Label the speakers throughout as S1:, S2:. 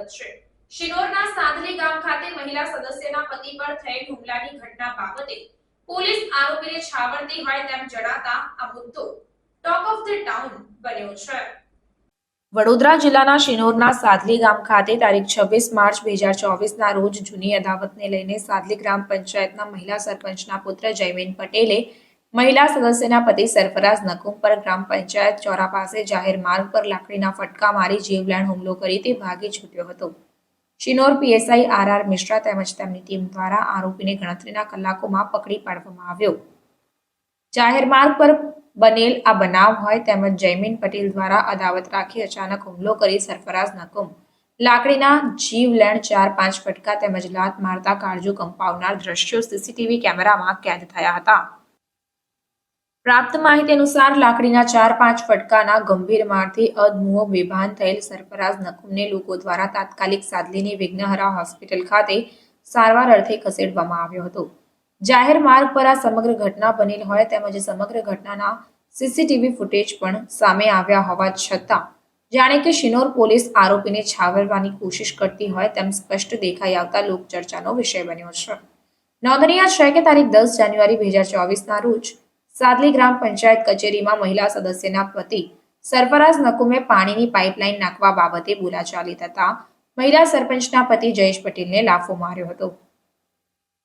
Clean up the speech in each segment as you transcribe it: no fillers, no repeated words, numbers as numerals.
S1: હકીકત છે। શિનોરના સાદલી ગામ ખાતે મહિલા સદસ્યના પતિ પર થયેલ હુમલાની ઘટના બાબતે પોલીસ આરોપીને છાવરતી હોય તેમ જણાતા આ મુદ્દો ટોક ઓફ ધ ટાઉન બન્યો છે। વડોદરા જિલ્લાના શિનોરના સાદલી ગામ ખાતે તારીખ 26 માર્ચ 2024ના રોજ જૂની અદાવતને લઈને સાદલી ગ્રામ પંચાયતના મહિલા સરપંચના પુત્ર જયમીન પટેલે મહિલા સદસ્યના પતિ સરફરાઝ નકુમ પર ગ્રામ પંચાયત ચોરા પાસે જાહેર માર્ગ પર લાકડીના ફટકા મારી જીવલેણ હુમલો કરી તે ભાગી છૂટ્યો હતો। શિનોર પીએસઆઈ આર મિશ્રા તેમજ તેમની ટીમ દ્વારા આરોપીને ગણતરીના કલાકોમાં પકડી પાડવામાં આવ્યો। જાહેર માર્ગ પર બનેલ આ બનાવ હોય તેમજ જયમીન પટેલ દ્વારા અદાવત રાખી અચાનક હુમલો કરી સરફરાઝ નકુમ લાકડીના જીવલેણ 4-5 ફટકા તેમજ લાત મારતા કાળજુ કંપાવનાર દ્રશ્યો સીસીટીવી કેમેરામાં કેદ થયા હતા। પ્રાપ્ત માહિતી અનુસાર લાકડીના 4-5 ફટકાના ગંભીર મારથી અધમુઓ બેભાન થયેલ સરફરાઝ નકુમને લોકો દ્વારા તાત્કાલિક સાદલીની વિઘ્નહરા હોસ્પિટલ ખાતે સારવાર અર્થે ખસેડવામાં આવ્યો હતો। જાહેર માર્ગ પર આ સમગ્ર ઘટના બનેલ હોય તેમજ સમગ્ર ઘટનાના સીસીટીવી ફૂટેજ પણ સામે આવ્યા હોવા છતાં જાણે કે શિનોર પોલીસ આરોપીને છાવરવાની કોશિશ કરતી હોય તેમ સ્પષ્ટ દેખાઈ આવતા લોકચર્ચાનો વિષય બન્યો છે। નોંધનીય છે કે તારીખ 10 જાન્યુઆરી 2024ના રોજ સાદલી ગ્રામ પંચાયત કચેરીમાં મહિલા સદસ્યના પતિ સરફરાઝ નકુમે પાણીની પાઇપલાઇન નાખવા બાબતે બોલાચાલી થતા મહિલા સરપંચના પતિ જયેશ પટેલને લાફો માર્યો હતો।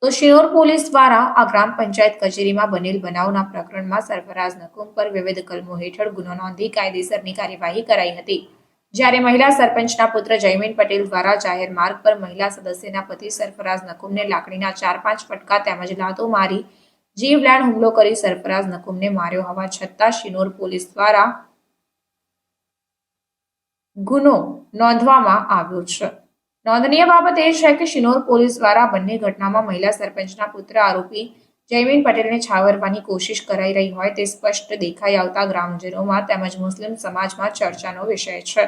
S1: તો શિનોર પોલીસ દ્વારા આ ગ્રામ પંચાયત કચેરીમાં બનેલ બનાવના પ્રકરણમાં સરફરાઝ નકુમ પર વિવિધ કલમો હેઠળ ગુનો નોંધી કાયદેસરની કાર્યવાહી કરાઈ હતી। જ્યારે મહિલા સરપંચના પુત્ર જયમીન પટેલ દ્વારા જાહેર માર્ગ પર મહિલા સદસ્યના પતિ સરફરાઝ નકુમને લાકડીના 4-5 ફટકા તેમજ લાતો મારી જીવલેણ હુમલો કરી સરફરાઝ નકુમને માર્યો હોવા છતાં શિનોર પોલીસ દ્વારા ગુનો નોંધવામાં આવ્યો છે। નોંધનીય બાબત એ છે કે શિનોર પોલીસ દ્વારા બંને ઘટનામાં મહિલા સરપંચના પુત્ર આરોપી જયમીન પટેલને છાવરવાની કોશિશ કરાઈ રહી હોય તે સ્પષ્ટ દેખાઈ આવતા ગ્રામજનોમાં તેમજ મુસ્લિમ સમાજમાં ચર્ચાનો વિષય છે।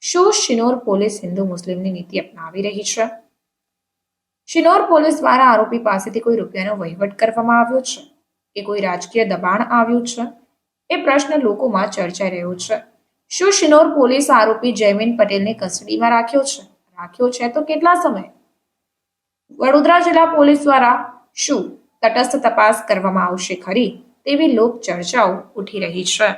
S1: શું શિનોર પોલીસ હિન્દુ મુસ્લિમની નીતિ અપનાવી રહી છે? શિનોર પોલીસ દ્વારા આરોપી પાસેથી કોઈ રૂપિયાનો વહીવટ કરવામાં આવ્યો છે કે કોઈ રાજકીય દબાણ આવ્યું છે? એ પ્રશ્ન લોકોમાં ચર્ચાઈ રહ્યો છે। શું શિનોર પોલીસ આરોપી જયમીન પટેલને કસ્ટડીમાં રાખ્યો છે તો કેટલા સમય? વડોદરા જિલ્લા પોલીસ દ્વારા શું તટસ્થ તપાસ કરવામાં આવશે ખરી તેવી લોક ચર્ચાઓ ઉઠી રહી છે।